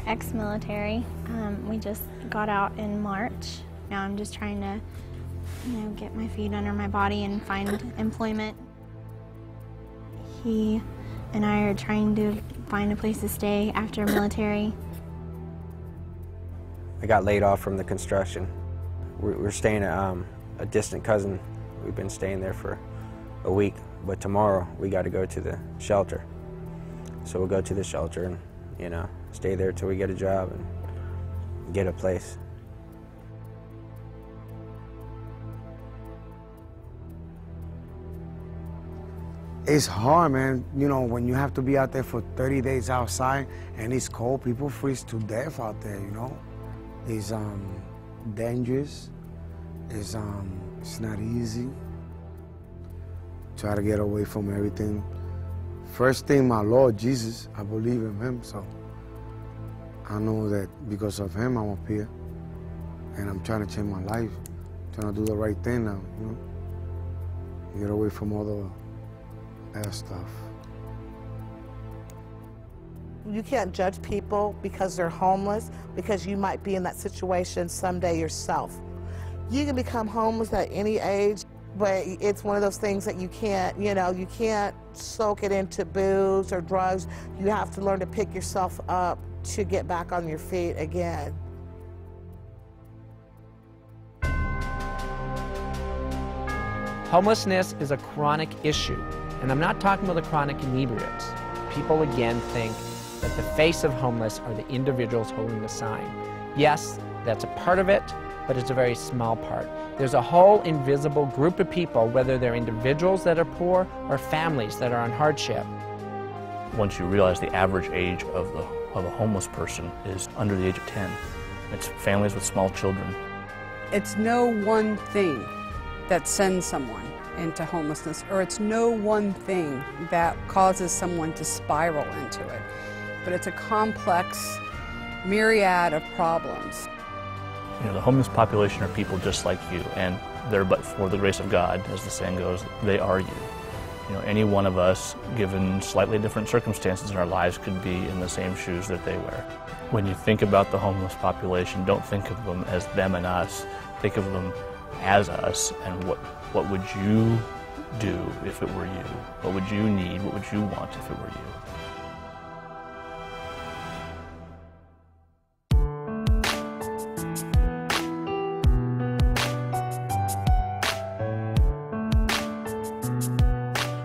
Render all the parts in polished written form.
ex-military. We just got out in March. Now I'm just trying to, get my feet under my body and find employment. He and I are trying to find a place to stay after military. I got laid off from the construction. We're staying at a distant cousin. We've been staying there for a week, but tomorrow we got to go to the shelter. So we'll go to the shelter and, stay there till we get a job and get a place. It's hard, man. When you have to be out there for 30 days outside and it's cold, people freeze to death out there, It's dangerous. It's not easy. Try to get away from everything. First thing, my Lord Jesus, I believe in him, so I know that because of him I'm up here. And I'm trying to change my life, trying to do the right thing now, Get away from all the bad stuff. You can't judge people because they're homeless, because you might be in that situation someday yourself. You can become homeless at any age, but it's one of those things that you can't, you can't soak it into booze or drugs. You have to learn to pick yourself up to get back on your feet again. Homelessness is a chronic issue, and I'm not talking about the chronic inebriates. People again think that the face of homeless are the individuals holding the sign. Yes, that's a part of it, but it's a very small part. There's a whole invisible group of people, whether they're individuals that are poor or families that are on hardship. Once you realize the average age of a homeless person is under the age of 10, it's families with small children. It's no one thing that sends someone into homelessness, or it's no one thing that causes someone to spiral into it. But it's a complex myriad of problems. The homeless population are people just like you, and they're but for the grace of God, as the saying goes, they are you. Any one of us, given slightly different circumstances in our lives, could be in the same shoes that they wear. When you think about the homeless population, don't think of them as them and us. Think of them as us, and what would you do if it were you? What would you need? What would you want if it were you?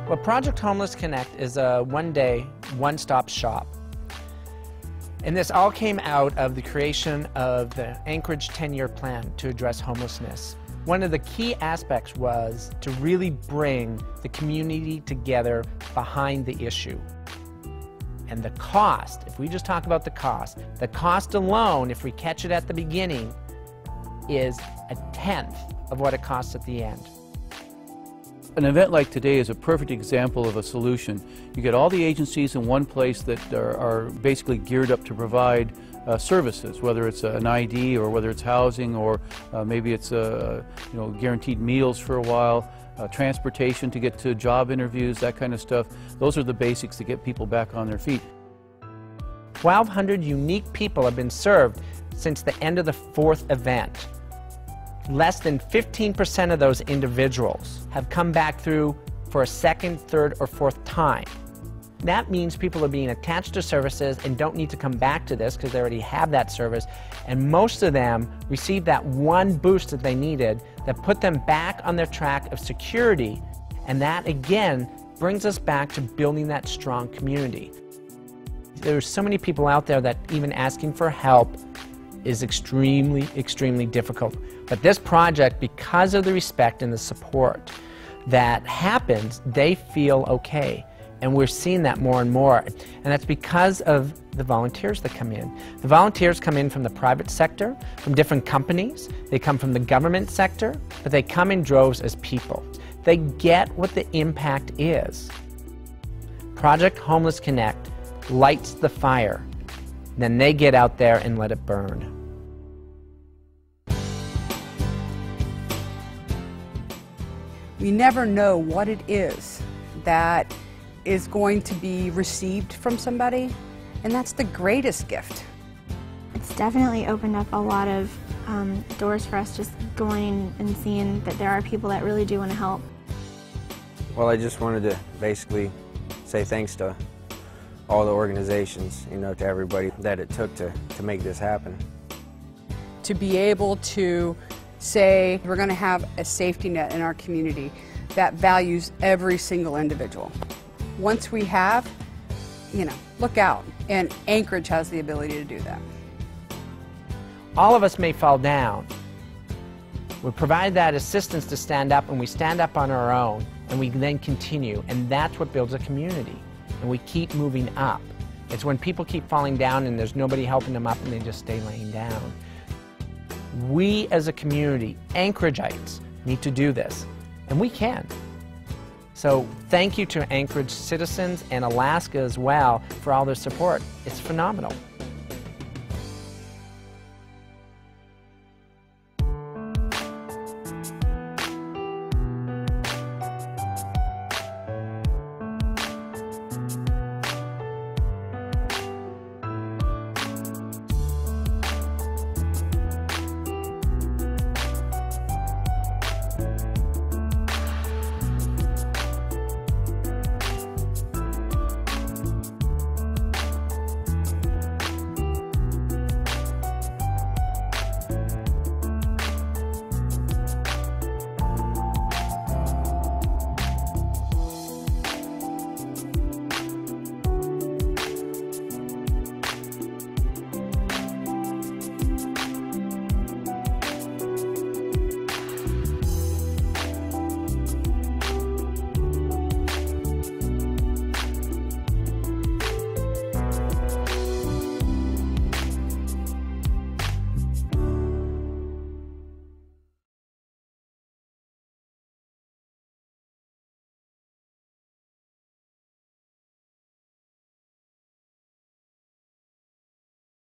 Well, Project Homeless Connect is a one-day, one-stop shop. And this all came out of the creation of the Anchorage 10-year plan to address homelessness. One of the key aspects was to really bring the community together behind the issue. And the cost, if we just talk about the cost alone, if we catch it at the beginning, is 1/10 of what it costs at the end. An event like today is a perfect example of a solution. You get all the agencies in one place that are basically geared up to provide services, whether it's an ID or whether it's housing or maybe it's guaranteed meals for a while, transportation to get to job interviews, that kind of stuff. Those are the basics to get people back on their feet. 1,200 unique people have been served since the end of the 4th event. Less than 15% of those individuals have come back through for a 2nd, 3rd, or 4th time. That means people are being attached to services and don't need to come back to this because they already have that service, and most of them received that one boost that they needed that put them back on their track of security, and that again brings us back to building that strong community. There's so many people out there that even asking for help is extremely, extremely difficult. But this project, because of the respect and the support that happens, they feel okay. And we're seeing that more and more. And that's because of the volunteers that come in. The volunteers come in from the private sector, from different companies. They come from the government sector, but they come in droves as people. They get what the impact is. Project Homeless Connect lights the fire. Then they get out there and let it burn. We never know what it is that is going to be received from somebody, and that's the greatest gift. It's definitely opened up a lot of doors for us, just going and seeing that there are people that really do want to help. Well, I just wanted to basically say thanks to all the organizations, you know, to everybody that it took to make this happen. To be able to say we're going to have a safety net in our community that values every single individual. Once we have, you know, look out. And Anchorage has the ability to do that. All of us may fall down. We provide that assistance to stand up, and we stand up on our own, and we then continue, and that's what builds a community. And we keep moving up. It's when people keep falling down and there's nobody helping them up and they just stay laying down. We as a community, Anchoragites, need to do this, and we can. So thank you to Anchorage citizens and Alaska as well for all their support. It's phenomenal.